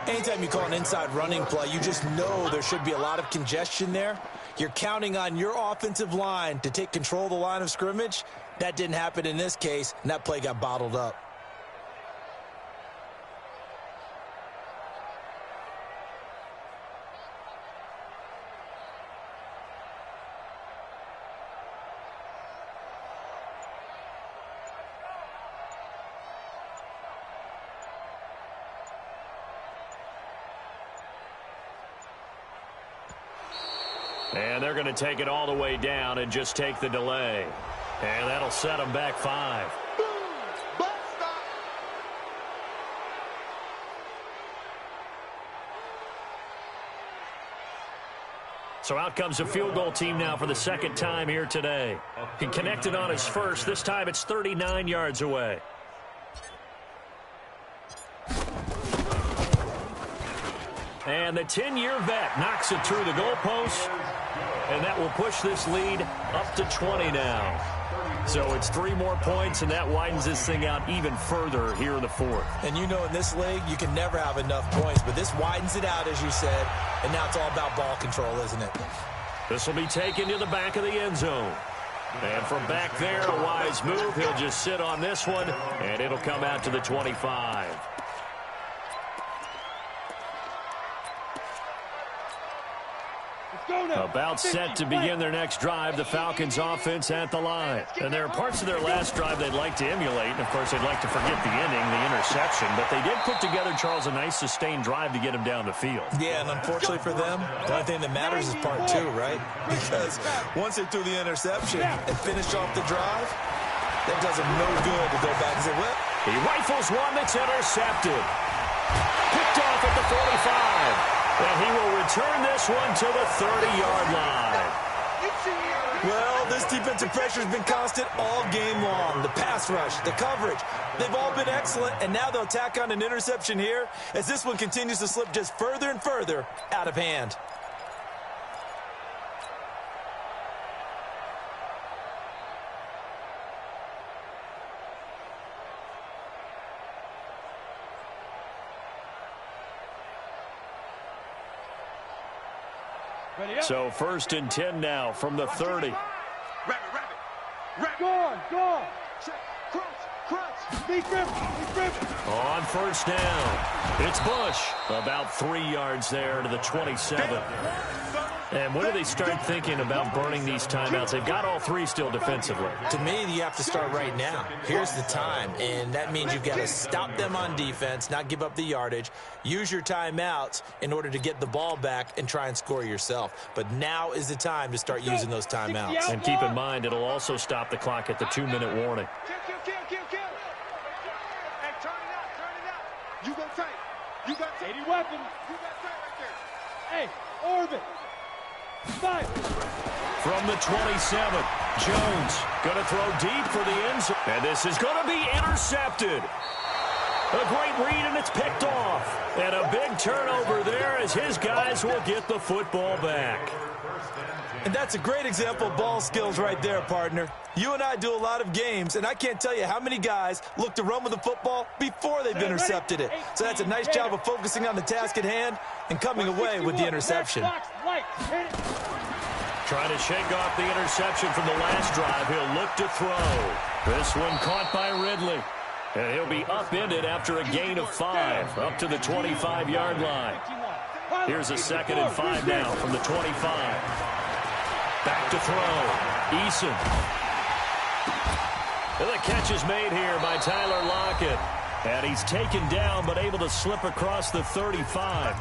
Anytime you call an inside running play, you just know there should be a lot of congestion there. You're counting on your offensive line to take control of the line of scrimmage. That didn't happen in this case, and that play got bottled up. And they're going to take it all the way down and just take the delay. And that'll set them back 5. So out comes a field goal team now for the 2nd time here today. He connected on his first. This time it's 39 yards away. And the 10-year vet knocks it through the goalpost. And that will push this lead up to 20 now. So it's 3 more points, and that widens this thing out even further here in the 4th. And you know in this league, you can never have enough points, but this widens it out, as you said, and now it's all about ball control, isn't it? This will be taken to the back of the end zone. And from back there, a wise move. He'll just sit on this one, and it'll come out to the 25. About set to begin their next drive, the Falcons offense at the line. And there are parts of their last drive they'd like to emulate. And, of course, they'd like to forget the ending, the interception. But they did put together, Charles, a nice sustained drive to get him down the field. Yeah, and unfortunately for them, the only thing that matters is part 2, right? Because once they threw the interception and finished off the drive, that does them no good to go back and say, well. He rifles one that's intercepted. Picked off at the 45. And he will return this one to the 30-yard line. Well, this defensive pressure has been constant all game long. The pass rush, the coverage, they've all been excellent. And now they'll tack on an interception here as this one continues to slip just further and further out of hand. So 1st and 10 now from the 30. Gone. Deep grip. On 1st down, it's Bush. About 3 yards there to the 27. And when do they start thinking about burning these timeouts? They've got all three still defensively. To me, you have to start right now. Here's the time, and that means you've got to stop them on defense, not give up the yardage, use your timeouts in order to get the ball back and try and score yourself. But now is the time to start using those timeouts. And keep in mind, it'll also stop the clock at the 2-minute warning. Kill. Hey, turn it up. You go tight. You got tight. 80 weapons. You got tight right there. Hey, orbit. Five. From the 27, Jones going to throw deep for the end zone. And this is going to be intercepted. A great read, and it's picked off. And a big turnover there as his guys will get the football back. And that's a great example of ball skills right there, partner. You and I do a lot of games, and I can't tell you how many guys look to run with the football before they've intercepted it. So that's a nice job of focusing on the task at hand and coming away with the interception. Trying to shake off the interception from the last drive. He'll look to throw. This one caught by Ridley. And he'll be upended after a gain of 5, up to the 25-yard line. Here's a 2nd and 5 now from the 25. Back to throw. Eason. And the catch is made here by Tyler Lockett. And he's taken down but able to slip across the 35.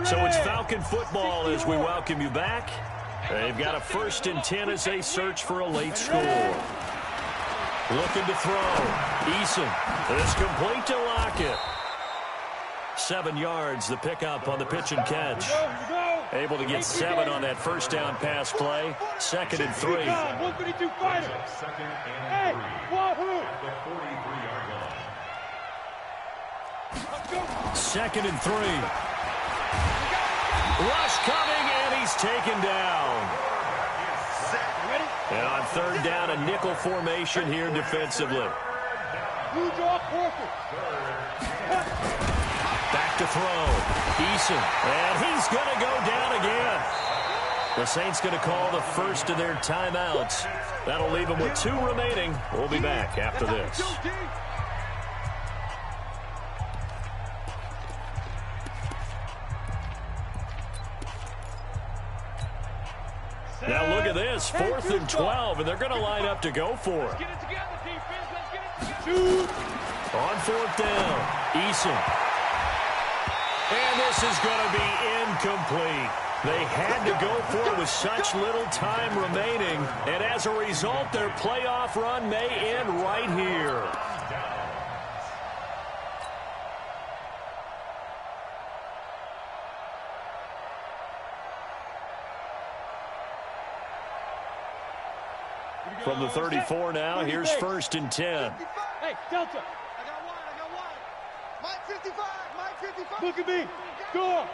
So it's Falcon football as we welcome you back. They've got a 1st and 10 as they search for a late score. Looking to throw. Eason. It's complete to Lockett. 7 yards, the pickup on the pitch and catch. Able to get 7 on that 1st down pass play. 2nd and 3. 152 fighter. Hey, wahoo! 2nd and 3. Rush coming, and he's taken down. And on 3rd down, a nickel formation here defensively. Back to throw. Eason, and he's going to go down again. The Saints going to call the first of their timeouts. That'll leave them with 2 remaining. We'll be back after this. Now look at this, 4th and 12, and they're going to line up to go for it. Get it together, defense. Let's get it together. On 4th down, Eason. And this is going to be incomplete. They had to go for it with such little time remaining, and as a result, their playoff run may end right here. From the 34 now, here's 1st and 10. Hey, Delta. I got one. Mike 55. Look at me. Go.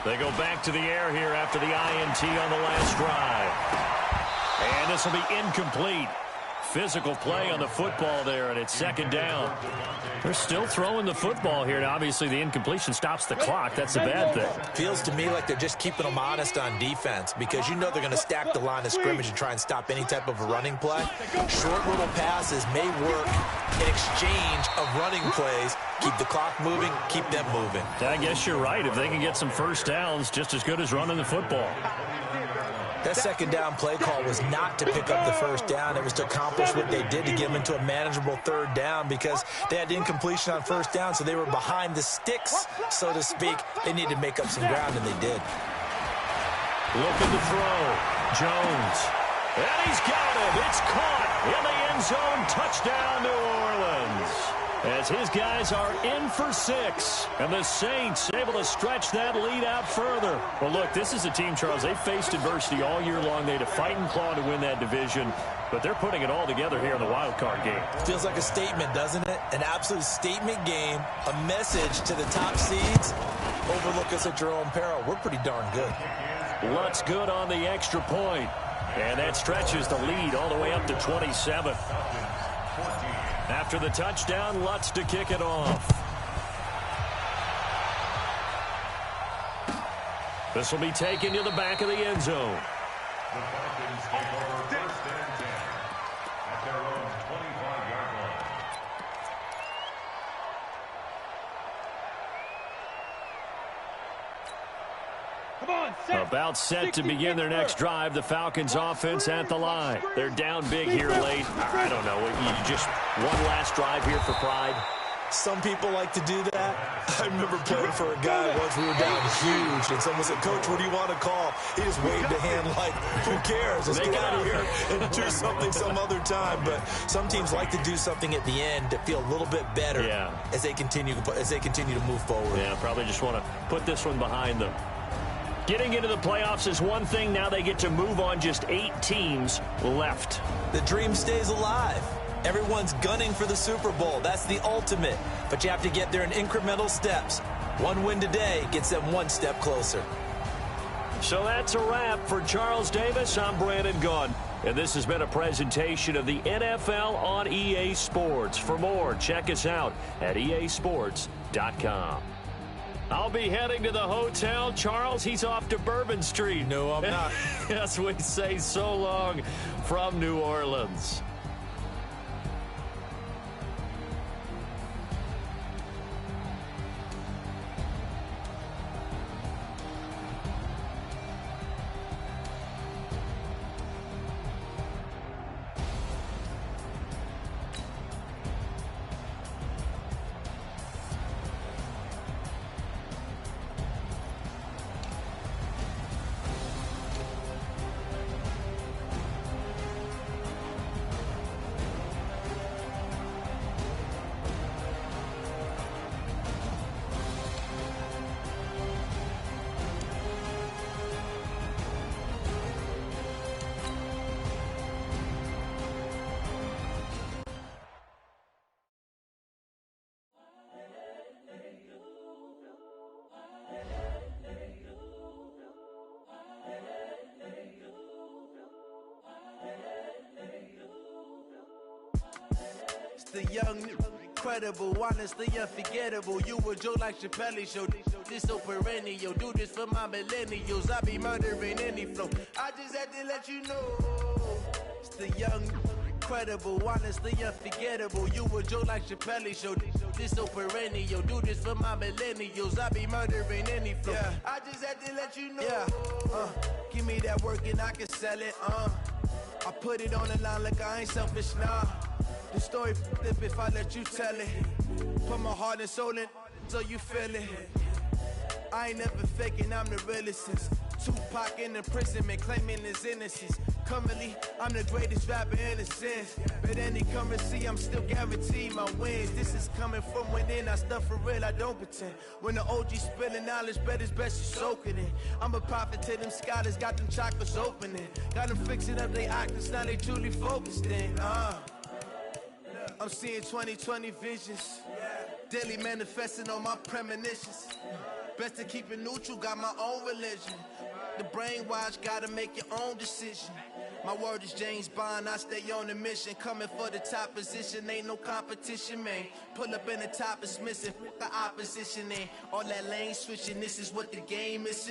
They go back to the air here after the INT on the last drive. And this will be incomplete. Physical play on the football there, and it's 2nd down. They're still throwing the football here, and obviously the incompletion stops the clock. That's a bad thing. Feels to me like they're just keeping them honest on defense because you know they're going to stack the line of scrimmage and try and stop any type of a running play. Short little passes may work in exchange of running plays. Keep the clock moving, keep them moving. I guess you're right. If they can get some 1st downs, just as good as running the football. That 2nd down play call was not to pick up the 1st down. It was to accomplish what they did to get them into a manageable 3rd down because they had incompletion on 1st down, so they were behind the sticks, so to speak. They needed to make up some ground, and they did. Looking to throw. Jones. And he's got it. It's caught in the end zone. Touchdown, New Orleans. As his guys are in for 6. And the Saints able to stretch that lead out further. Well, look, this is a team, Charles. They faced adversity all year long. They had to fight and claw to win that division. But they're putting it all together here in the wild card game. Feels like a statement, doesn't it? An absolute statement game. A message to the top seeds. Overlook us at your own peril. We're pretty darn good. Lutz good on the extra point. And that stretches the lead all the way up to 27. After the touchdown, Lutz to kick it off. This will be taken to the back of the end zone. Come on, set. About set to begin their next drive. The Falcons offense at the line. They're down big here late. I don't know. You just one last drive here for pride. Some people like to do that. I remember playing for a guy once. We were down huge, and someone said, "Coach, what do you want to call?" He just waved a hand like, "Who cares? Let's get out of here and do something some other time." But some teams like to do something at the end to feel a little bit better as they continue to move forward. Yeah, probably just want to put this one behind them. Getting into the playoffs is one thing. Now they get to move on. Just 8 teams left. The dream stays alive. Everyone's gunning for the Super Bowl. That's the ultimate. But you have to get there in incremental steps. One win today gets them one step closer. So that's a wrap for Charles Davis. I'm Brandon Gaudin. And this has been a presentation of the NFL on EA Sports. For more, check us out at easports.com. I'll be heading to the hotel. Charles, he's off to Bourbon Street. No, I'm not. Yes, we say so long from New Orleans. The young, incredible, honestly unforgettable. You a joke like Chappelle show. This so perennial. Do this for my millennials. I be murdering any flow. I just had to let you know. It's the young, incredible, honestly unforgettable. You a joke like Chappelle show. This so perennial. Do this for my millennials. I be murdering any flow. Yeah. I just had to let you know. Yeah. Give me that work and I can sell it. I put it on the line like I ain't selfish, nah. The story flip if I let you tell it. Put my heart and soul in so you feel it. I ain't never faking, I'm the realest since Tupac in imprisonment, claiming his innocence. Currently, I'm the greatest rapper in a sense. But any currency, I'm still guaranteed my wins. This is coming from within, I stuff for real, I don't pretend. When the OG spilling knowledge, bet it's best you soak it in. I'm a prophet to them scholars, got them chakras opening. Got them fixing up they octaves, now they truly focused in. I'm seeing 2020 visions, daily manifesting on my premonitions. Best to keep it neutral, got my own religion. The brainwash, gotta make your own decision. My word is James Bond, I stay on the mission. Coming for the top position, ain't no competition, man. Pull up in the top, it's missing, the opposition in. All that lane switching, this is what the game is.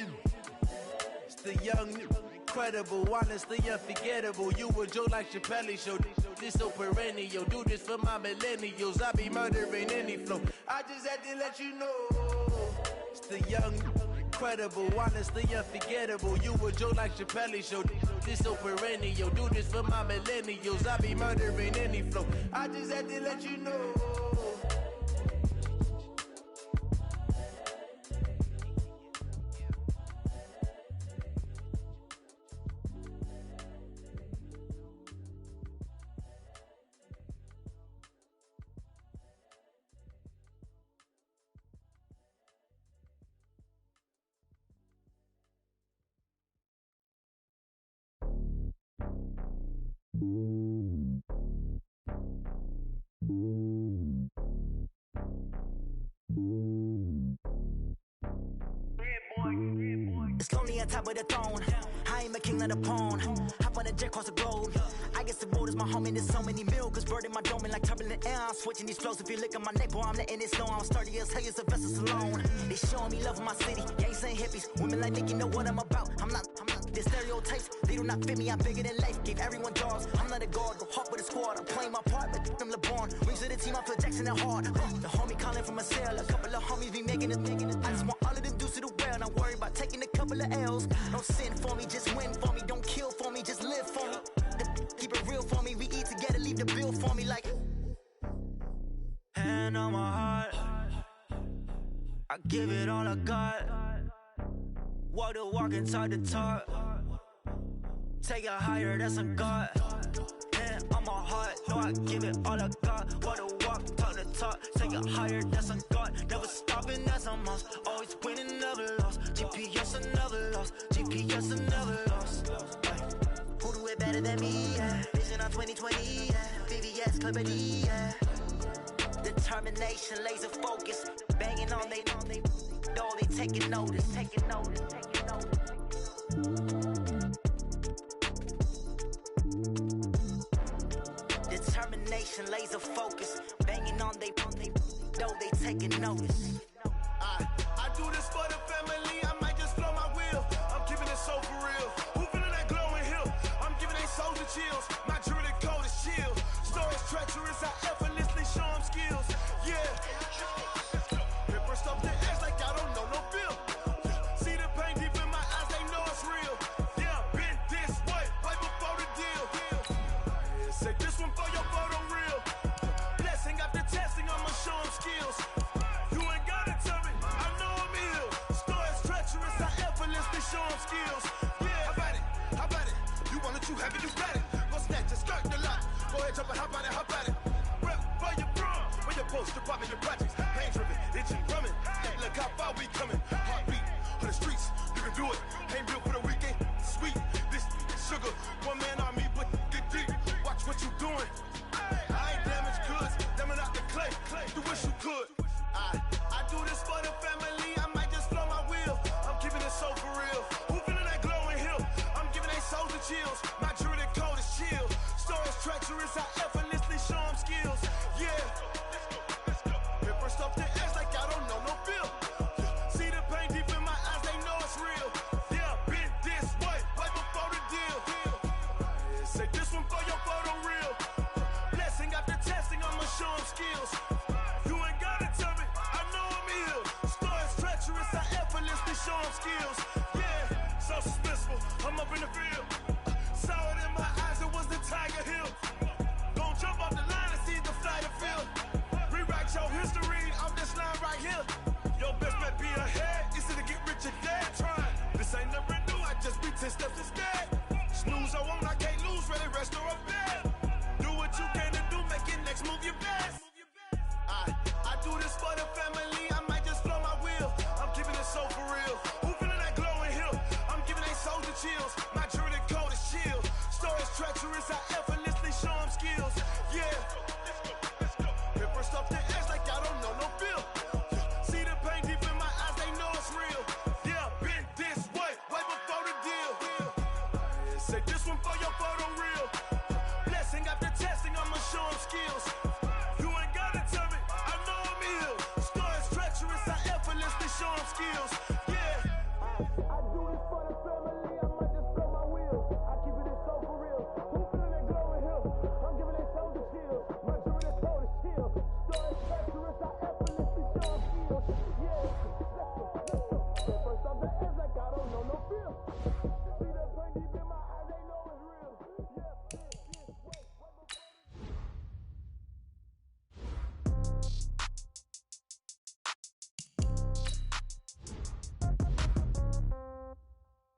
It's the young, incredible, honestly unforgettable. You a joke like Chappelle show. This so perennial. Do this for my millennials. I be murdering any flow. I just had to let you know. It's the young, incredible, honestly unforgettable. You a joke like Chappelle show. This so perennial. Do this for my millennials. I be murdering any flow. I just had to let you know. It's lonely on top of the throne. I am a king of the pawn. Hop on a jet across the globe. I guess the road is my home and there's so many milkers bird in my dome and like turbulent air. I'm switching these flows. If you look at my neck, boy, I'm letting it slow. I'm sturdy as hell as a vessel alone. They showing me love in my city. Gangs ain't hippies. Women like Nick, you know what I'm about. I'm not. The stereotypes, they do not fit me. I'm bigger than life. Gave everyone dogs. I'm not a guard. Go hard with a squad. I'm playing my part, but them LeBron. Rings to the team, I feel Jackson and hard. The homie calling from a cell. A couple of homies be making it. I just want all of them dudes to the well. Not worry about taking a couple of of L's. Don't sin for me, just win for me. Don't kill for me, just live for me. Keep it real for me. We eat together, leave the bill for me like. Hand on my heart, I give it all I got. Walk the walk and talk the talk. Take it higher, that's a God. Hand on my heart, no, I give it all I got. Walk the walk, talk the talk. Take it higher, that's a God. Never stopping, that's a must. Always winning, never lost. GPS, I never lost. GPS, I never lost. Who do it better than me? Yeah. Vision on 2020, yeah. VVS, Clarity, yeah. Determination, laser focus. Banging on they though they taking notice. Determination, laser focus. Banging on they though they taking notice. I do this for the family. I might just blow my wheel. I'm keeping it so for real. Who feeling that glowing hill? I'm giving they souls the chills. My jewelry code is chill. Stories treacherous. I effortlessly show them skills. Yeah. Paper stuff the edge like I don't know no feel. See the pain deep in my eyes. They know it's real. Yeah, been this way before the deal. Say this one for your photo real. Blessing after testing, I'ma show them skills. You ain't gotta tell me, I know I'm ill. Stories treacherous, I effortlessly show them skills. Yeah, how about it? You want it, you have it, you got it. Go snatch it, skirt the lot. Go ahead, jump it, hop on it. Rep where you from, where you post, department, your projects. Pain driven, itchy, drumming. Look how far we coming. Heartbeat on the streets, you can do it. Ain't built for the weekend, sweet. This sugar, one man army, but get deep. Watch what you doing. I ain't damaged goods, damn it out the clay. You wish you could. I do this for the family. I might just blow my wheel. I'm keeping it so for real. Who feeling that glowing hill? I'm giving they souls the chills. My jewelry code is chill. Stories treacherous. I effortlessly show them skills. Yeah. Paper stuff the edge like I don't know no feel. See the pain deep in my eyes. They know it's real. Yeah, been this way before the deal. Say this one for your photo real. Blessing after testing, I'ma show them skills. You ain't gotta tell me, I know I'm ill. Stories treacherous, I effortlessly show them skills. Yeah, so suspenseful, I'm up in the field. Saw it in my eyes, it was the Tiger Hill. Gon' jump off the line and see the flight of field. Rewrite your history off this line right here. Your best bet be ahead, it's to get rich or dead trying. This ain't never new, I just be 10 steps instead. Snooze, I won't, I can't lose, ready, rest or a bed. Do what you can to do, make it next move your best. I do this for the family, I might just blow my wheel. I'm keeping it so for real. Who feeling that glowing hill? I'm giving they souls the chills. My jewelry code is chill. Stories treacherous, I effortlessly show them skills. Yeah. Paper stuff the edge like I don't know no feel. See the pain deep in my eyes, they know it's real. Yeah, been this way before the deal. Say this one for your photo real. Blessing after testing, I'ma show them skills. You ain't gotta tell me, I know I'm ill. Stories treacherous, I effortlessly show them skills. Yeah. I do this for the family, I might just blow my wheel. I keep it so for real. Who feeling that glowing hill? I'm giving they souls the chills. My jewelry code is chill. Stories treacherous, I effortlessly show them skills. Yeah. First off the edge like I don't know no feel. See that pain deep in my eyes, they know it's real.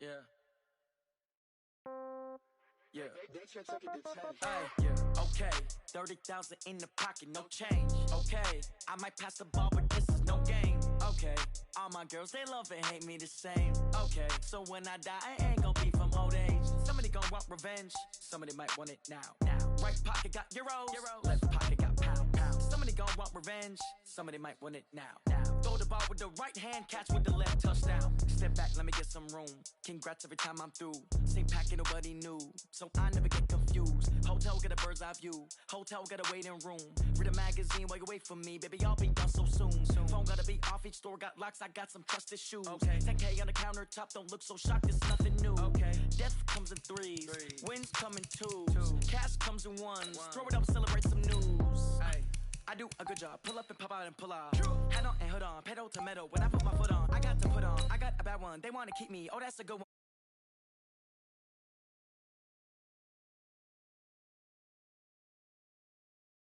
Yeah. Yeah. Yeah. Okay. 30,000 in the pocket, no change. Okay. I might pass the ball, but this is no game. Okay. All my girls, they love and hate me the same. Okay. So when I die, I ain't gonna be from old age. Somebody gonna want revenge. Somebody might want it now. Right pocket got euros. Left pocket got pound. Somebody gonna want revenge. Somebody might want it now. Throw the ball with the right hand, catch with the left, touchdown. Step back, let me get some room. Congrats every time I'm through. Same packet, nobody knew, so I never get confused. Hotel get a bird's eye view. Hotel get a waiting room. Read a magazine while you wait for me, baby. I'll be done so soon. Phone gotta be off. Each store got locks. I got some trusted shoes. Okay. 10K on the countertop. Don't look so shocked. It's nothing new. Okay. Death comes in threes. Wins come in twos. Cash comes in ones. Throw it up, celebrate some news. Ay. I do a good job. Pull up and pop out and pull out. Hat on and hood on. Pedal to metal. When I put my foot on, I got to put on. I got a bad one, they wanna keep me. Oh, that's a good one.